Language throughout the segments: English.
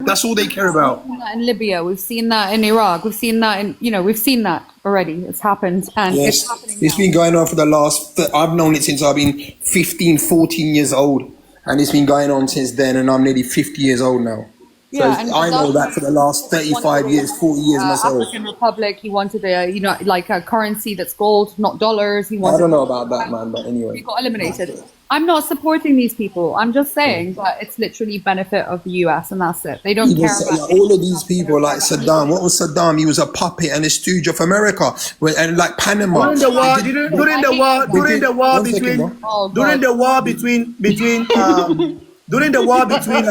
That's all they care about. We've seen that in Libya. We've seen that in Iraq. We've seen that in, we've seen that already. It's happened, and it's Yes, happening it's now. been going on for the last, I've known it since I've been 15, 14 years old. And it's been going on since then, and I'm nearly 50 years old now. So Yeah, and I know that Gaddafi for the last wanted 35 years, 40 years myself. African Republic. He wanted like a currency that's gold, not dollars. He I wanted. don't know about that, man, but anyway. He got eliminated. I'm not supporting these people. I'm just saying that it's literally benefit of the US, and that's it. They don't Even care so, about like, all of these people, like Saddam, what was Saddam? He was a puppet and a stooge of America. And like Panama. During the war, One second, bro. Oh, during God. the war between during the war between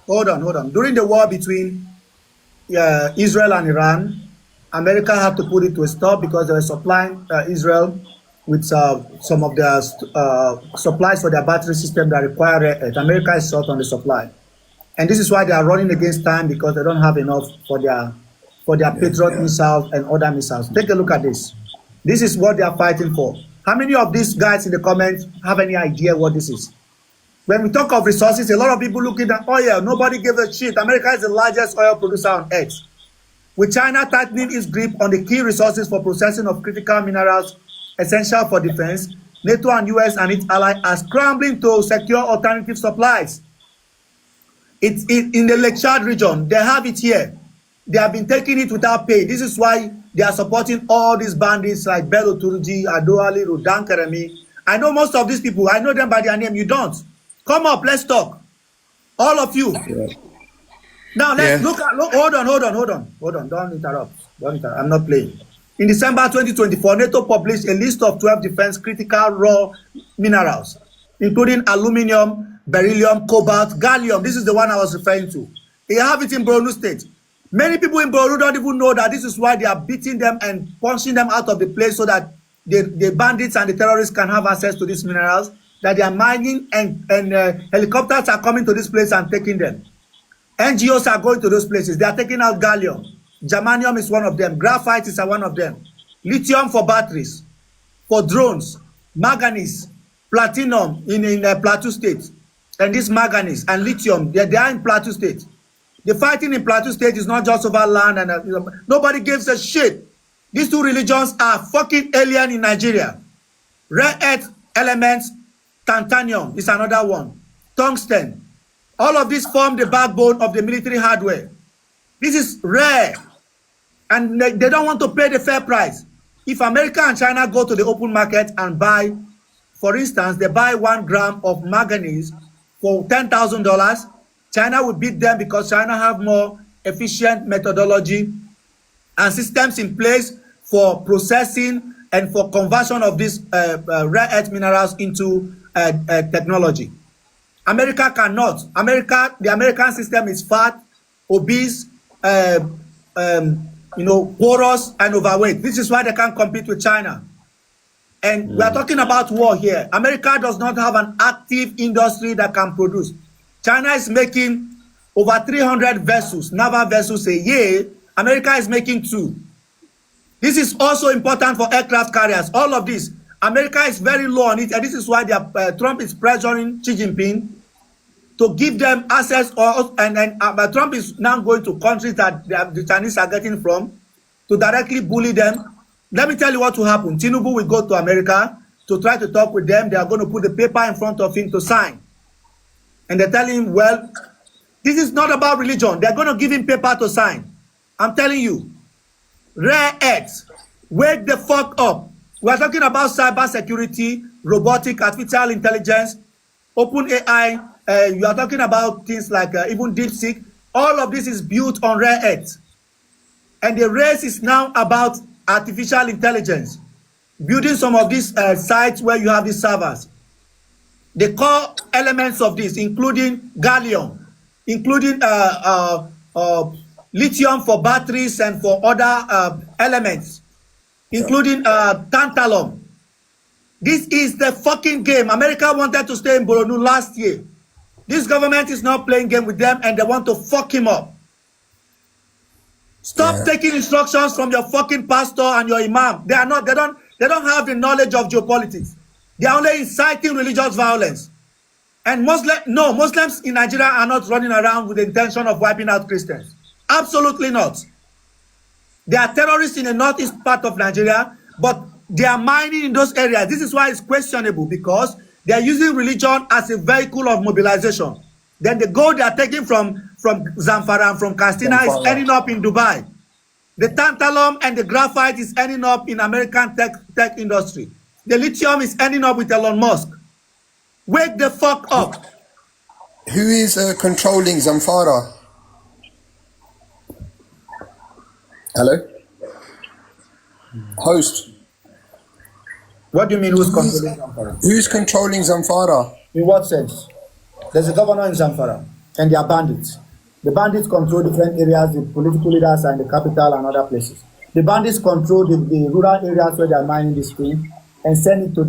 hold on, during the war between Israel and Iran, America had to put it to a stop because they were supplying Israel with some of their supplies for their battery system that require it. America is short on the supply, and this is why they are running against time, because they don't have enough for their Patriot missiles and other missiles. Take a look at this. This is what they are fighting for. How many of these guys in the comments have any idea what this is? When we talk of resources, a lot of people looking at oil. Nobody gives a shit. America is the largest oil producer on earth. With China tightening its grip on the key resources for processing of critical minerals essential for defense, NATO and US and its allies are scrambling to secure alternative supplies. It's in the Lake Chad region. They have it here. They have been taking it without pay. This is why they are supporting all these bandits like Bello Turji, Ado Ali, Rudan Karami. I know most of these people. I know them by their name. You don't. Come up, let's talk. All of you. Yeah. Now let's Yeah. hold on. Don't interrupt. I'm not playing. In December 2024, NATO published a list of 12 defense critical raw minerals, including aluminum, beryllium, cobalt, gallium. This is the one I was referring to. They have it in Borno State. Many people in Borno don't even know that this is why they are beating them and punching them out of the place, so that the bandits and the terrorists can have access to these minerals, that they are mining, and helicopters are coming to this place and taking them. NGOs are going to those places. They are taking out gallium. Germanium is one of them. Graphite is one of them. Lithium for batteries, for drones, manganese, platinum in Plateau State. And this manganese and lithium, they are in Plateau State. The fighting in Plateau State is not just over land, and nobody gives a shit. These two religions are fucking alien in Nigeria. Rare earth elements, titanium is another one. Tungsten. All of these form the backbone of the military hardware. This is rare, and they don't want to pay the fair price. If America and China go to the open market and buy, for instance, they buy 1 gram of manganese for $10,000, China will beat them, because China have more efficient methodology and systems in place for processing and for conversion of these rare earth minerals into technology. America cannot. The American system is fat, obese, porous, and overweight. This is why they can't compete with China. And we are talking about war here. America does not have an active industry that can produce. China is making over 300 vessels, naval vessels a year. America is making 2. This is also important for aircraft carriers. All of this, America is very low on it, and this is why Trump is pressuring Xi Jinping to give them access, and Trump is now going to countries that the Chinese are getting from to directly bully them. Let me tell you what will happen. Tinubu will go to America to try to talk with them. They are going to put the paper in front of him to sign. And they're telling him, well, this is not about religion. They're going to give him paper to sign. I'm telling you. Rare earths. Wake the fuck up. We're talking about cyber security, robotic, artificial intelligence, open AI. You are talking about things like even DeepSeek. All of this is built on rare earths. And the race is now about artificial intelligence. Building some of these sites where you have these servers. The core elements of this, including gallium, including lithium for batteries and for other elements, including tantalum. This is the fucking game. America wanted to stay in Borno last year. This government is not playing game with them, and they want to fuck him up. Stop taking instructions from your fucking pastor and your imam. They don't have the knowledge of geopolitics. They are only inciting religious violence. And Muslims in Nigeria are not running around with the intention of wiping out Christians. Absolutely not. They are terrorists in the northeast part of Nigeria, but they are mining in those areas. This is why it's questionable, because they are using religion as a vehicle of mobilization. Then the gold they are taking from Zamfara and from Katsina is ending up in Dubai. The tantalum and the graphite is ending up in American tech industry. The lithium is ending up with Elon Musk. Wake the fuck up. Who is controlling Zamfara? Hello? Host. What do you mean who's controlling Zamfara? Who's controlling Zamfara? In what sense? There's a governor in Zamfara and they are bandits. The bandits control different areas, the political leaders are in the capital and other places. The bandits control the rural areas where they are mining this thing and send it to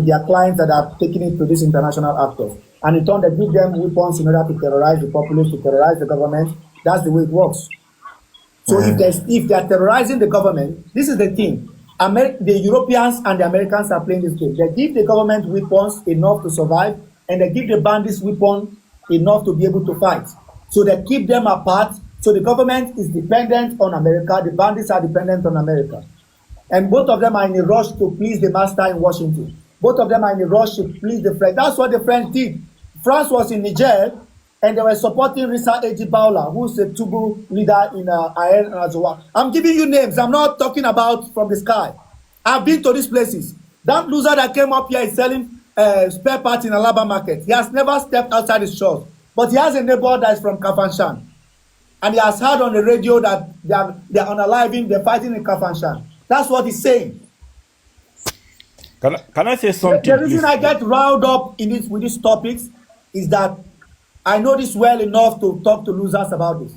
their clients that are taking it to these international actors. And in turn, they give them weapons in order to terrorize the populace, to terrorize the government. That's the way it works. So if they are terrorizing the government, this is the thing. The Europeans and the Americans are playing this game. They give the government weapons enough to survive, and they give the bandits weapons enough to be able to fight. So they keep them apart. So the government is dependent on America. The bandits are dependent on America. And both of them are in a rush to please the master in Washington. Both of them are in a rush to please the French. That's what the French did. France was in Niger, and they were supporting Rissa Ejibaola, who's a Tubu leader in Aer and Azowa. I'm giving you names. I'm not talking about from the sky. I've been to these places. That loser that came up here is selling spare parts in Alaba market. He has never stepped outside his shores. But he has a neighbor that is from Kafanshan. And he has heard on the radio that they are unaliving, they're fighting in Kafanshan. That's what he's saying. Can I say something? The reason I get riled up with these topics is that I know this well enough to talk to losers about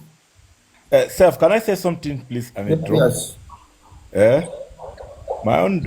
this. Self, can I say something, please? Yes. My own